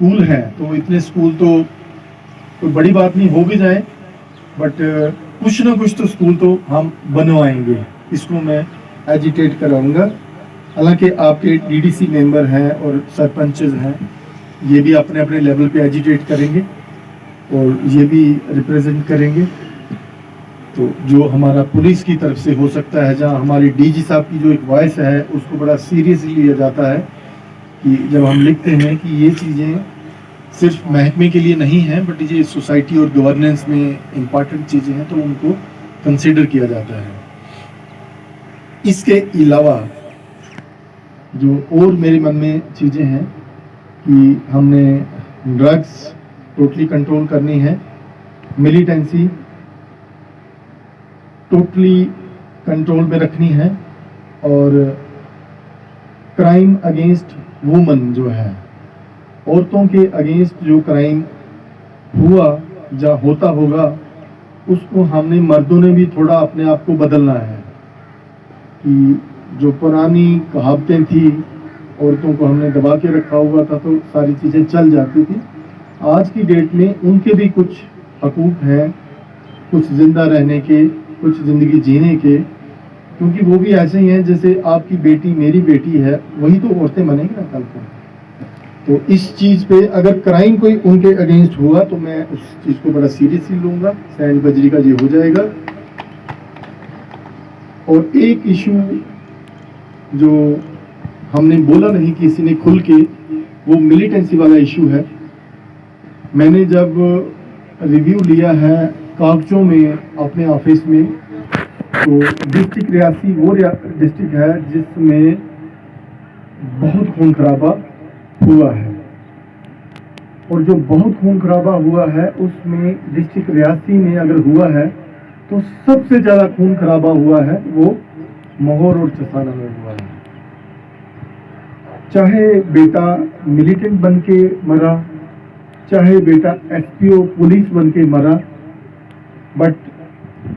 School हैं, तो इतने स्कूल तो कोई बड़ी बात नहीं, हो भी जाए, बट कुछ ना कुछ तो स्कूल तो हम बनवाएंगे। इसको मैं एजिटेट कराऊंगा। हालांकि आपके डीडीसी मेंबर हैं और सरपंचेस हैं, ये भी अपने अपने लेवल पे एजिटेट करेंगे और ये भी रिप्रेजेंट करेंगे। तो जो हमारा पुलिस की तरफ से हो सकता है, जहाँ हमारी डीजी साहब की जो एक वॉइस है उसको बड़ा सीरियसली लिया जाता है कि जब हम लिखते हैं कि ये चीज़ें सिर्फ महकमे के लिए नहीं हैं, बट ये सोसाइटी और गवर्नेंस में इम्पॉर्टेंट चीज़ें हैं, तो उनको कंसिडर किया जाता है। इसके अलावा जो और मेरे मन में चीज़ें हैं कि हमने ड्रग्स टोटली कंट्रोल करनी है, मिलिटेंसी टोटली कंट्रोल में रखनी है, और क्राइम अगेंस्ट वुमन जो है, औरतों के अगेंस्ट जो क्राइम हुआ या होता होगा, उसको हमने मर्दों ने भी थोड़ा अपने आप को बदलना है कि जो पुरानी कहावतें थी, औरतों को हमने दबा के रखा हुआ था तो सारी चीज़ें चल जाती थी। आज की डेट में उनके भी कुछ हकूक़ हैं, कुछ ज़िंदा रहने के, कुछ ज़िंदगी जीने के, क्योंकि वो भी ऐसे ही हैं जैसे आपकी बेटी मेरी बेटी है, वही तो औरतें बनेंगी ना कल को। तो इस चीज़ पे अगर क्राइम कोई उनके अगेंस्ट हुआ तो मैं उस चीज़ को बड़ा सीरियसली लूँगा, सैंड बजरी का ये हो जाएगा। और एक इशू जो हमने बोला नहीं किसी ने खुल के, वो मिलिटेंसी वाला इशू है। मैंने जब रिव्यू लिया है कागजों में अपने ऑफिस में, तो डिस्ट्रिक्ट रियासी वो डिस्ट्रिक्ट है जिसमें बहुत खून खराबा हुआ है, और जो बहुत खून खराबा हुआ है उसमें डिस्ट्रिक्ट रियासी में अगर हुआ है तो सबसे ज़्यादा खून खराबा हुआ है वो मोहर और चसाना में हुआ है। चाहे बेटा मिलिटेंट बन के मरा, चाहे बेटा एसपीओ पुलिस बन के मरा, बट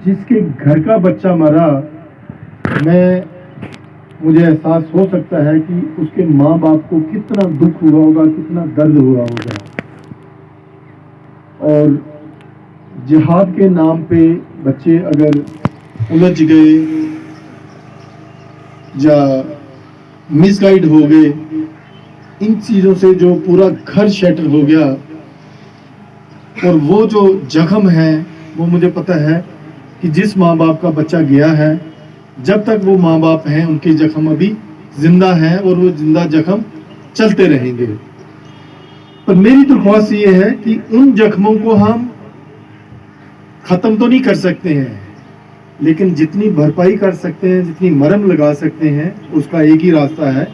जिसके घर का बच्चा मरा, मुझे एहसास हो सकता है कि उसके माँ बाप को कितना दुख हुआ होगा, कितना दर्द हुआ होगा। और जिहाद के नाम पे बच्चे अगर उलझ गए या मिसगाइड हो गए, इन चीज़ों से जो पूरा घर शैटर हो गया, और वो जो जख्म है वो मुझे पता है कि जिस माँ बाप का बच्चा गया है, जब तक वो माँ बाप हैं उनके जख्म अभी जिंदा हैं और वो जिंदा जख्म चलते रहेंगे। पर मेरी दरख्वास्त ये है कि उन जख्मों को हम ख़त्म तो नहीं कर सकते हैं, लेकिन जितनी भरपाई कर सकते हैं, जितनी मरहम लगा सकते हैं, उसका एक ही रास्ता है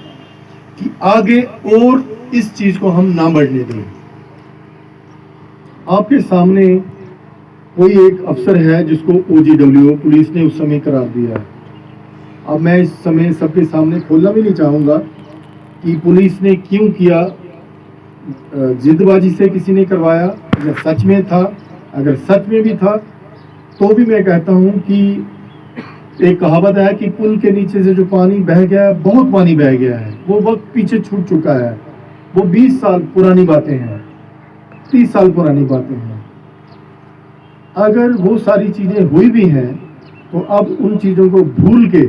कि आगे और इस चीज़ को हम ना बढ़ने दें। आपके सामने कोई एक अफसर है जिसको OGWO पुलिस ने उस समय करार दिया है। अब मैं इस समय सबके सामने खोलना भी नहीं चाहूँगा कि पुलिस ने क्यों किया, जिद्दबाजी से किसी ने करवाया या सच में था। अगर सच में भी था तो भी मैं कहता हूँ कि एक कहावत है कि पुल के नीचे से जो पानी बह गया है, बहुत पानी बह गया है, वो वक्त पीछे छूट चुका है। वो 20 साल पुरानी बातें हैं, 30 साल पुरानी बातें हैं। अगर वो सारी चीज़ें हुई भी हैं तो अब उन चीज़ों को भूल के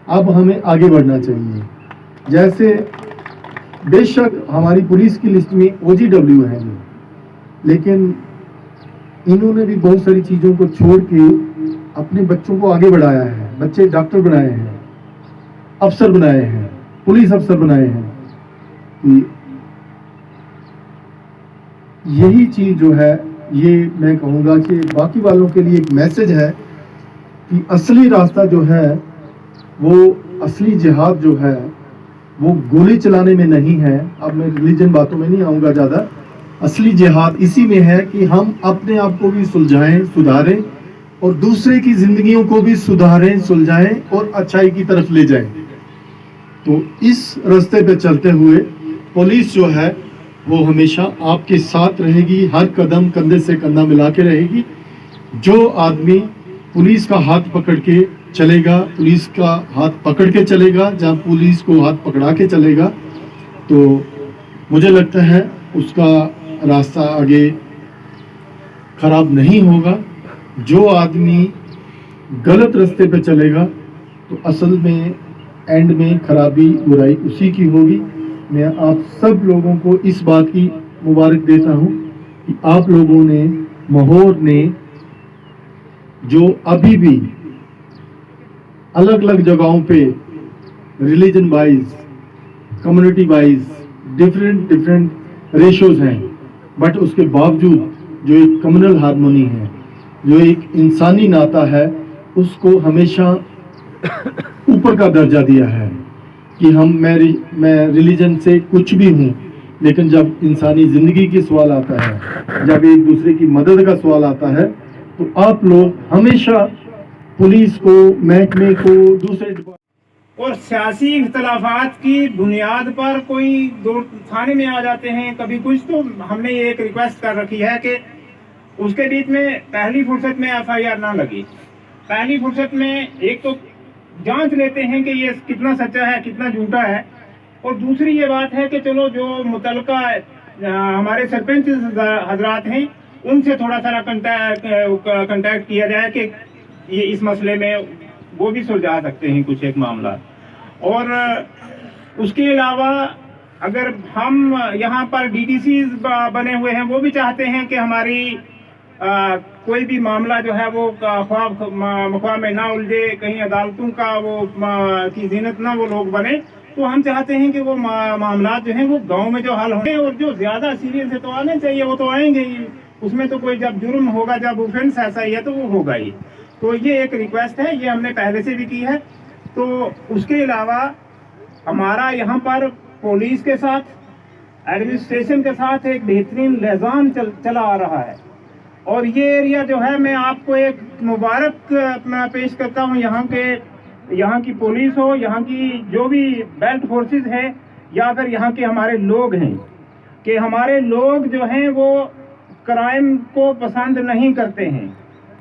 अब हमें आगे बढ़ना चाहिए। जैसे बेशक हमारी पुलिस की लिस्ट में OGWO है, लेकिन इन्होंने भी बहुत सारी चीज़ों को छोड़ के अपने बच्चों को आगे बढ़ाया है। बच्चे डॉक्टर बनाए हैं, अफसर बनाए हैं, पुलिस अफसर बनाए हैं। कि यही चीज़ जो है, ये मैं कहूँगा कि बाकी वालों के लिए एक मैसेज है कि असली रास्ता जो है, वो असली जिहाद जो है, वो गोली चलाने में नहीं है। अब मैं रिलीजन बातों में नहीं आऊँगा ज़्यादा। असली जिहाद इसी में है कि हम अपने आप को भी सुलझाएं, सुधारें, और दूसरे की ज़िंदगियों को भी सुधारें, सुलझाएं और अच्छाई की तरफ ले जाएं। तो इस रास्ते पे चलते हुए पुलिस जो है वो हमेशा आपके साथ रहेगी, हर कदम कंधे से कंधा मिला के रहेगी। जो आदमी पुलिस का हाथ पकड़ के चलेगा, पुलिस का हाथ पकड़ के चलेगा, जहाँ पुलिस को हाथ पकड़ा के चलेगा, तो मुझे लगता है उसका रास्ता आगे खराब नहीं होगा। जो आदमी गलत रास्ते पे चलेगा तो असल में एंड में खराबी बुराई उसी की होगी। मैं आप सब लोगों को इस बात की मुबारक देता हूँ कि आप लोगों ने, माहौर ने, जो अभी भी अलग अलग जगहों पे religion wise, community wise different ratios हैं, बट उसके बावजूद जो एक कम्युनल हार्मोनी है, जो एक इंसानी नाता है, उसको हमेशा ऊपर का दर्जा दिया है कि मैं रिलीजन से कुछ भी हूँ, लेकिन जब इंसानी जिंदगी की सवाल आता है, जब एक दूसरे की मदद का सवाल आता है, तो आप लोग हमेशा पुलिस को, महकमे को, दूसरे और सियासी इख्तलाफात की बुनियाद पर कोई दो थाने में आ जाते हैं कभी कुछ, तो हमने ये एक रिक्वेस्ट कर रखी है कि उसके बीच में पहली फुर्सत में एफआईआर ना लगी। पहली फुर्सत में एक तो जांच लेते हैं कि ये कितना सच्चा है, कितना झूठा है, और दूसरी ये बात है कि चलो जो मुतलका हमारे सरपंच हजरात हैं उनसे थोड़ा सा कंटैक्ट किया जाए कि ये इस मसले में वो भी सुलझा सकते हैं कुछ एक मामला। और उसके अलावा अगर हम यहाँ पर डीडीसी बने हुए हैं, वो भी चाहते हैं कि हमारी कोई भी मामला जो है वो ख्वाब में ना उलझे, कहीं अदालतों का वो की जीनत ना वो लोग बने। तो हम चाहते हैं कि वो मामला जो हैं वो गांव में जो हल होंगे, और जो ज्यादा सीरियस है तो आने चाहिए, वो तो आएंगे ही। उसमें तो कोई जब जुर्म होगा, जब ऑफेंस ऐसा ही है तो वो होगा ही। तो ये एक रिक्वेस्ट है, ये हमने पहले से भी की है। तो उसके अलावा हमारा यहाँ पर पुलिस के साथ, एडमिनिस्ट्रेशन के साथ एक बेहतरीन लिजाम चला आ रहा है। और ये एरिया जो है, मैं आपको एक मुबारक पेश करता हूँ यहाँ की पुलिस हो, यहाँ की जो भी बेल्ट फोर्सेस है, या फिर यहाँ के हमारे लोग हैं, कि हमारे लोग जो हैं वो क्राइम को पसंद नहीं करते हैं।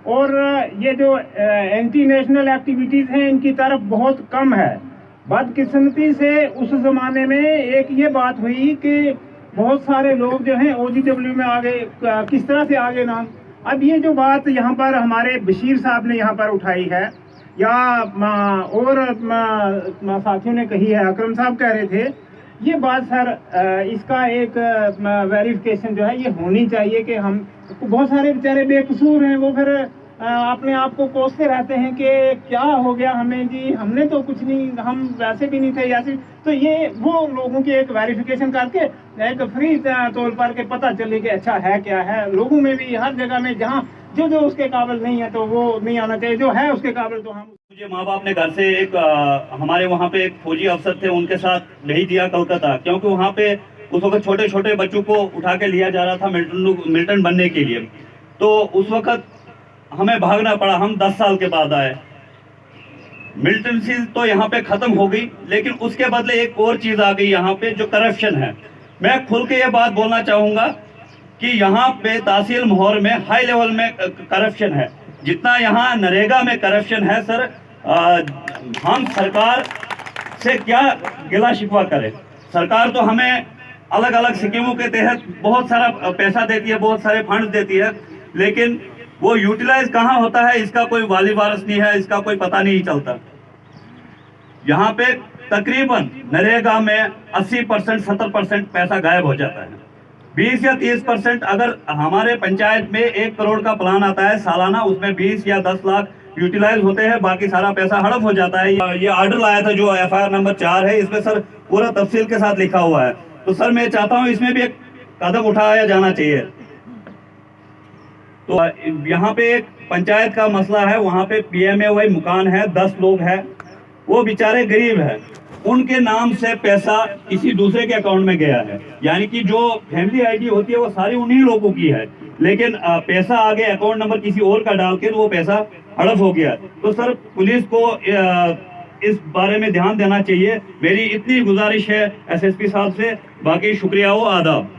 और ये जो एंटी नेशनल एक्टिविटीज़ हैं इनकी तरफ बहुत कम है। बदकिस्मती से उस ज़माने में एक ये बात हुई कि बहुत सारे लोग जो हैं OGW में आगे, किस तरह से आगे ना। अब ये जो बात यहाँ पर हमारे बशीर साहब ने यहाँ पर उठाई है, या और साथियों ने कही है, अकरम साहब कह रहे थे, ये बात सर इसका एक वेरिफिकेशन जो है ये होनी चाहिए कि हम, बहुत सारे बेचारे बेकसूर हैं, वो फिर अपने आप को कोसते रहते हैं कि क्या हो गया हमें जी, हमने तो कुछ नहीं, हम वैसे भी नहीं थे ऐसे। तो ये वो लोगों की एक वेरिफिकेशन करके एक फ्री तौर पर के पता चले कि अच्छा है क्या है। लोगों में भी हर जगह में जहाँ जो उसके काबिल नहीं है तो वो नहीं आना चाहिए, जो है उसके काबिल तो हम। मुझे माँ बाप ने घर से एक हमारे वहाँ पे एक फौजी अफसर थे, उनके साथ भेज दिया कलकत्ता, क्योंकि वहाँ पे उस वक्त छोटे छोटे बच्चों को उठा के लिया जा रहा था मिलिटेंट बनने के लिए। तो उस वक्त हमें भागना पड़ा। हम 10 साल के बाद आए। मिलिटेंसी तो यहाँ पे खत्म हो गई, लेकिन उसके बदले एक और चीज आ गई यहाँ पे, जो करप्शन है। मैं खुल के ये बात बोलना चाहूंगा कि यहाँ पे तहसील मोहर में हाई लेवल में करप्शन है। जितना यहाँ नरेगा में करप्शन है सर, हम सरकार से क्या गिला शिकवा करें। सरकार तो हमें अलग अलग स्कीमों के तहत बहुत सारा पैसा देती है, बहुत सारे फंड्स देती है, लेकिन वो यूटिलाइज कहाँ होता है इसका कोई वाली वारस नहीं है, इसका कोई पता नहीं चलता। यहाँ पे तकरीबन नरेगा में 80% 70% पैसा गायब हो जाता है। 20 या 30% अगर हमारे पंचायत में 1 करोड़ का प्लान आता है सालाना, उसमें 20 या 10 लाख यूटिलाइज होते हैं, बाकी सारा पैसा हड़प हो जाता है। ये ऑर्डर लाया था जो FIR नंबर 4 है, इसमें सर पूरा तफसील के साथ लिखा हुआ है। तो सर मैं चाहता हूँ इसमें भी एक कदम उठाया जाना चाहिए। तो यहाँ पे एक पंचायत का मसला है, वहाँ पे PMAY मकान है, 10 लोग हैं, वो बेचारे गरीब है, उनके नाम से पैसा किसी दूसरे के अकाउंट में गया है। यानी कि जो फैमिली ID होती है वो सारी उन्हीं लोगों की है, लेकिन पैसा आगे अकाउंट नंबर किसी और का डाल के वो पैसा हड़प हो गया। तो सर पुलिस को इस बारे में ध्यान देना चाहिए। मेरी इतनी गुजारिश है SSP साहब से। बाकी शुक्रिया हो, आदाब।